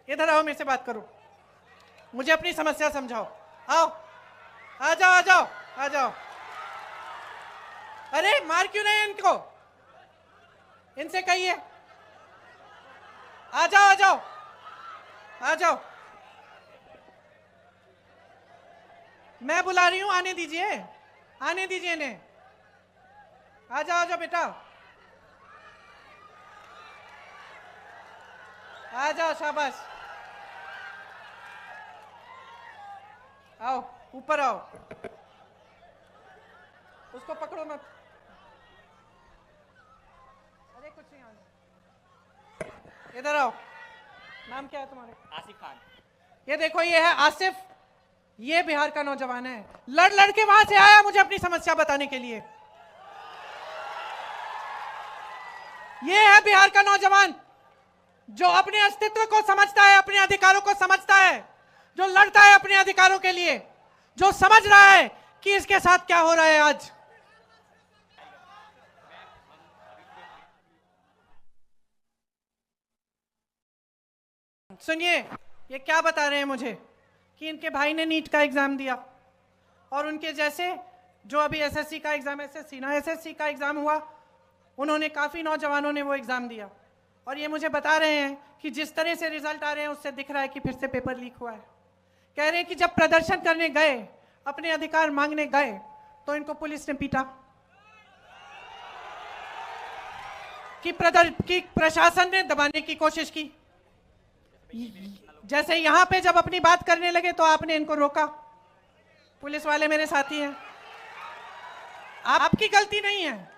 इधर आओ, मेरे से बात करो, मुझे अपनी समस्या समझाओ। आओ, आ जाओ आ जाओ आ जाओ। अरे मार क्यों रहे हैं इनको? इनसे कहिए आ जाओ आ जाओ आ जाओ। मैं बुला रही हूं, आने दीजिए, आने दीजिए इन्हें। आ जाओ आ जाओ बेटा, आ जाओ, शाबाश। आओ, ऊपर आओ, उसको पकड़ो मत। अरे कुछ नहीं, आने। इधर आओ। नाम क्या है तुम्हारे? आसिफ खान। ये देखो, ये है आसिफ, ये बिहार का नौजवान है, लड़ लड़ के वहां से आया मुझे अपनी समस्या बताने के लिए। ये है बिहार का नौजवान जो अपने अस्तित्व को समझता है, अपने अधिकारों को समझता है, जो लड़ता है अपने अधिकारों के लिए, जो समझ रहा है कि इसके साथ क्या हो रहा है आज। सुनिए, ये क्या बता रहे हैं मुझे कि इनके भाई ने नीट का एग्जाम दिया और उनके जैसे जो अभी एसएससी का एग्जाम, एसएससी का एग्जाम हुआ, उन्होंने काफी नौजवानों ने वो एग्जाम दिया और ये मुझे बता रहे हैं कि जिस तरह से रिजल्ट आ रहे हैं उससे दिख रहा है कि फिर से पेपर लीक हुआ है। कह रहे हैं कि जब प्रदर्शन करने गए, अपने अधिकार मांगने गए, तो इनको पुलिस ने पीटा, कि प्रशासन ने दबाने की कोशिश की। जैसे यहां पे जब अपनी बात करने लगे तो आपने इनको रोका। पुलिस वाले मेरे साथी हैं, आपकी गलती नहीं है,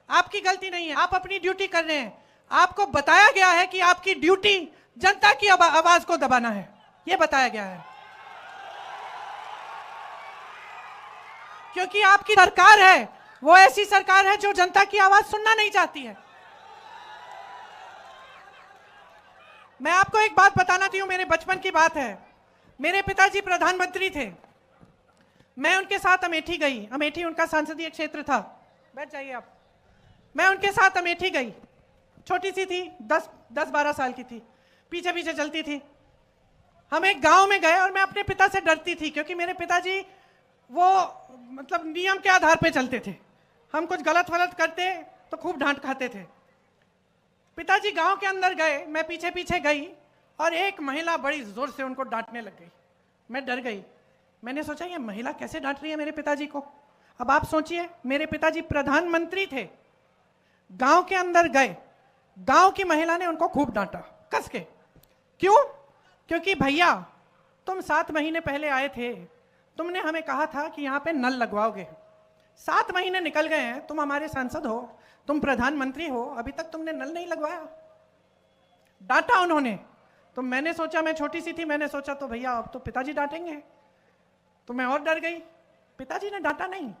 आपकी गलती नहीं है, आप अपनी ड्यूटी कर रहे हैं। आपको बताया गया है कि आपकी ड्यूटी जनता की आवाज को दबाना है, यह बताया गया है, क्योंकि आपकी सरकार है वो ऐसी सरकार है जो जनता की आवाज सुनना नहीं चाहती है। मैं आपको एक बात बताना चाहती हूं, मेरे बचपन की बात है। मेरे पिताजी प्रधानमंत्री थे, मैं उनके साथ अमेठी गई, अमेठी उनका संसदीय क्षेत्र था, बैठ जाइए आप। मैं उनके साथ अमेठी गई, छोटी सी थी, 10-12 साल की थी, पीछे पीछे चलती थी। हम एक गांव में गए और मैं अपने पिता से डरती थी क्योंकि मेरे पिताजी वो मतलब नियम के आधार पे चलते थे, हम कुछ गलत वलत करते तो खूब डांट खाते थे। पिताजी गांव के अंदर गए, मैं पीछे पीछे गई और एक महिला बड़ी जोर से उनको डांटने लग गई। मैं डर गई, मैंने सोचा ये महिला कैसे डांट रही है मेरे पिताजी को। अब आप सोचिए, मेरे पिताजी प्रधानमंत्री थे, गांव के अंदर गए, गांव की महिला ने उनको खूब डांटा कस के। क्यों? क्योंकि भैया तुम 7 महीने पहले आए थे, तुमने हमें कहा था कि यहाँ पे नल लगवाओगे, 7 महीने निकल गए हैं, तुम हमारे सांसद हो, तुम प्रधानमंत्री हो, अभी तक तुमने नल नहीं लगवाया। डांटा उन्होंने। तो मैंने सोचा, मैं छोटी सी थी, मैंने सोचा तो भैया अब तो पिताजी डांटेंगे, तो मैं और डर गई। पिताजी ने डांटा नहीं,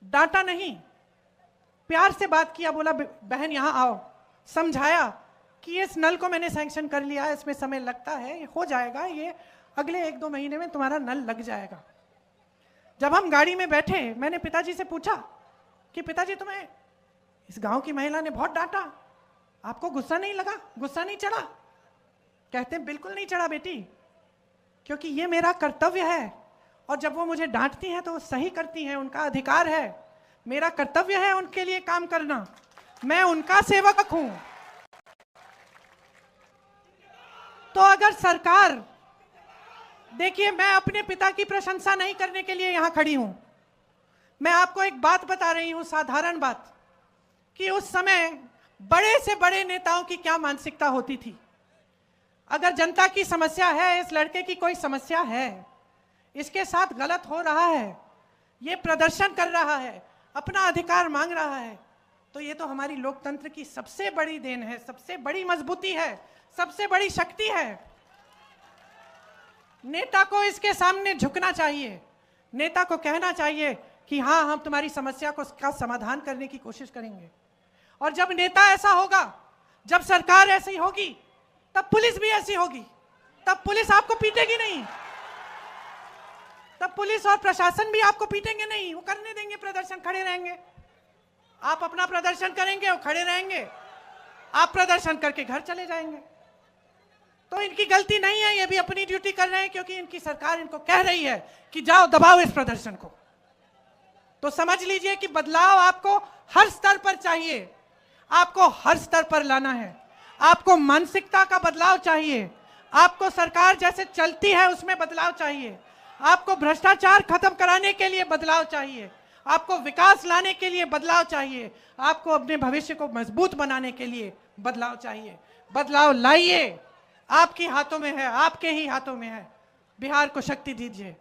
डांटा नहीं, प्यार से बात किया, बोला बहन यहां आओ, समझाया कि इस नल को मैंने सैंक्शन कर लिया, इसमें समय लगता है, हो जाएगा, ये अगले 1-2 महीने में तुम्हारा नल लग जाएगा। जब हम गाड़ी में बैठे, मैंने पिताजी से पूछा कि पिताजी तुम्हें इस गांव की महिला ने बहुत डांटा, आपको गुस्सा नहीं लगा, गुस्सा नहीं चढ़ा? कहते हैं बिल्कुल नहीं चढ़ा बेटी, क्योंकि ये मेरा कर्तव्य है और जब वो मुझे डांटती हैं तो वो सही करती हैं, उनका अधिकार है, मेरा कर्तव्य है उनके लिए काम करना, मैं उनका सेवक हूं। तो अगर सरकार, देखिए मैं अपने पिता की प्रशंसा नहीं करने के लिए यहां खड़ी हूं, मैं आपको एक बात बता रही हूं, साधारण बात, कि उस समय बड़े से बड़े नेताओं की क्या मानसिकता होती थी। अगर जनता की समस्या है, इस लड़के की कोई समस्या है, इसके साथ गलत हो रहा है, ये प्रदर्शन कर रहा है, अपना अधिकार मांग रहा है, तो ये तो हमारी लोकतंत्र की सबसे बड़ी देन है, सबसे बड़ी मजबूती है, सबसे बड़ी शक्ति है। नेता को इसके सामने झुकना चाहिए, नेता को कहना चाहिए कि हाँ हम तुम्हारी समस्या को का समाधान करने की कोशिश करेंगे। और जब नेता ऐसा होगा, जब सरकार ऐसी होगी, तब पुलिस भी ऐसी होगी, तब पुलिस आपको पीटेगी नहीं, तब पुलिस और प्रशासन भी आपको पीटेंगे नहीं, वो करने देंगे प्रदर्शन, खड़े रहेंगे। आप अपना प्रदर्शन करेंगे, वो खड़े रहेंगे, आप प्रदर्शन करके घर चले जाएंगे। तो इनकी गलती नहीं है, ये भी अपनी ड्यूटी कर रहे हैं क्योंकि इनकी सरकार इनको कह रही है कि जाओ दबाओ इस प्रदर्शन को। तो समझ लीजिए कि बदलाव आपको हर स्तर पर चाहिए, आपको हर स्तर पर लाना है। आपको मानसिकता का बदलाव चाहिए, आपको सरकार जैसे चलती है उसमें बदलाव चाहिए, आपको भ्रष्टाचार खत्म कराने के लिए बदलाव चाहिए, आपको विकास लाने के लिए बदलाव चाहिए, आपको अपने भविष्य को मजबूत बनाने के लिए बदलाव चाहिए। बदलाव लाइए, आपके हाथों में है, आपके ही हाथों में है। बिहार को शक्ति दीजिए।